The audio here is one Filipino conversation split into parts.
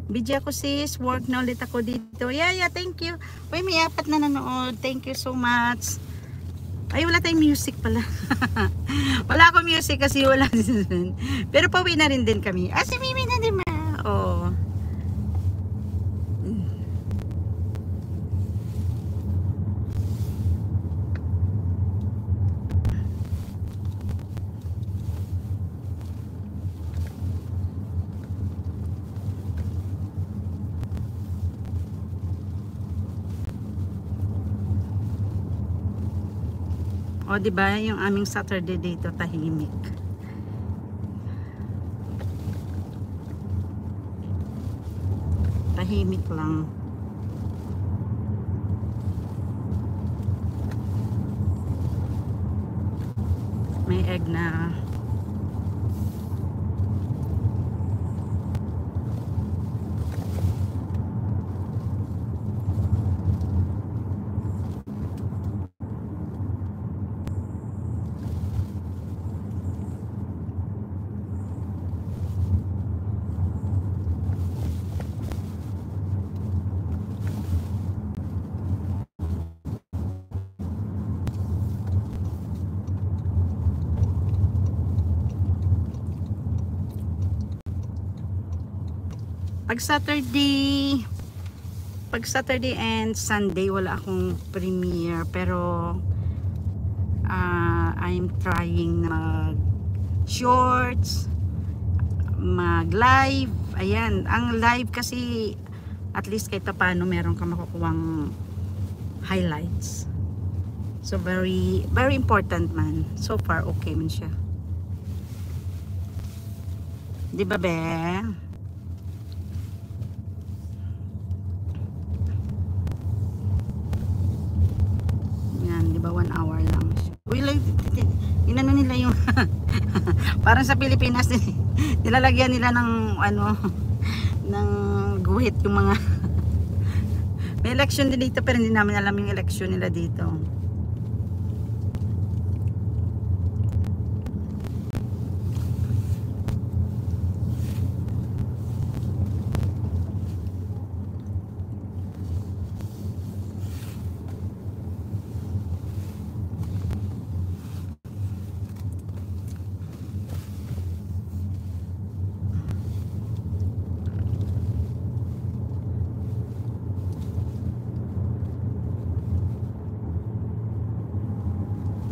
Video ako sis, work na ulit ako dito. Yeah, thank you. Uy, may 4 na nanood. Thank you so much. Ay, wala tayong music pala. Wala akong music kasi wala. Pero pauwi na rin din kami. Ah, si Mimi na din ma. Oh. O, diba, yung aming Saturday dito, tahimik. Tahimik lang. May egg na. Pag Saturday and Sunday wala akong premiere, pero I'm trying na mag shorts, mag live. Ayan, ang live kasi at least kahit paano meron ka makukuhang highlights. So very important man. So far okay man siya. 'Di ba be? Yan, 'di ba 1 hour lang. Uy, inano nila yung parang sa Pilipinas nilalagyan nila ng ano ng guhit yung mga may election din dito pero hindi namin alam yung election nila dito.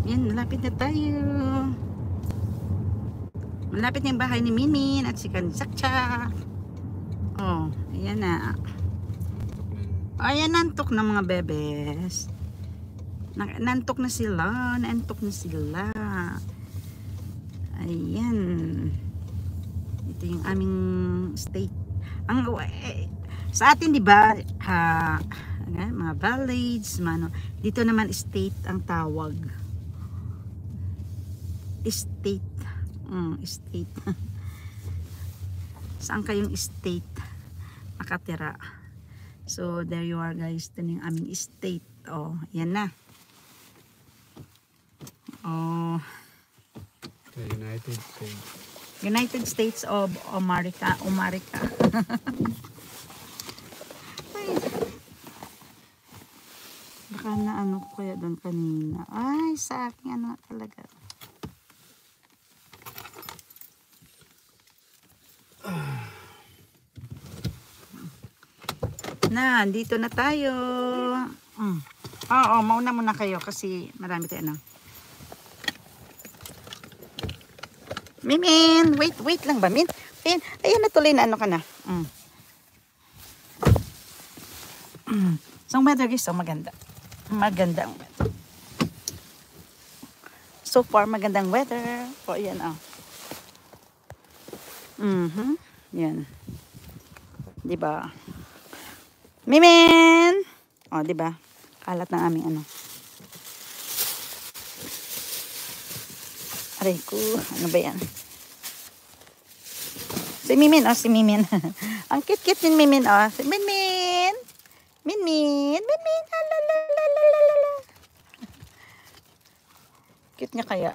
Yan, malapit na tayo. Malapit na yung bahay ni Minin at si Kansakcha. Oh, ayan na. Ayan, nantok na mga bebes. Nantok na sila. Nantok na sila. Ayan. Ito yung aming state. Sa atin, di ba, mga villages, dito naman state ang tawag. Estate. Estate. Saan kayong estate nakatira? So, there you are guys. Ito yung aming estate. Oh, yan na. Oh. The United States. United States of America. Baka na ano ko kaya doon kanina. Ay, sa akin ano talaga. Na, dito na tayo. Oo, mauna muna kayo kasi marami tayo ano. Mimin, wait lang ba, Min? Ayan na tuloy na ano ka na. So, weather guys, so maganda. Magandang weather. So far, magandang weather. O, ayan, yan. Diba? Mimin! O, diba? Kalat ng aming ano. Aray ko, ano ba yan? Si Mimin, si Mimin. Ang cute-cute ni Mimin, si Mimin. Mimin. Cute niya kaya.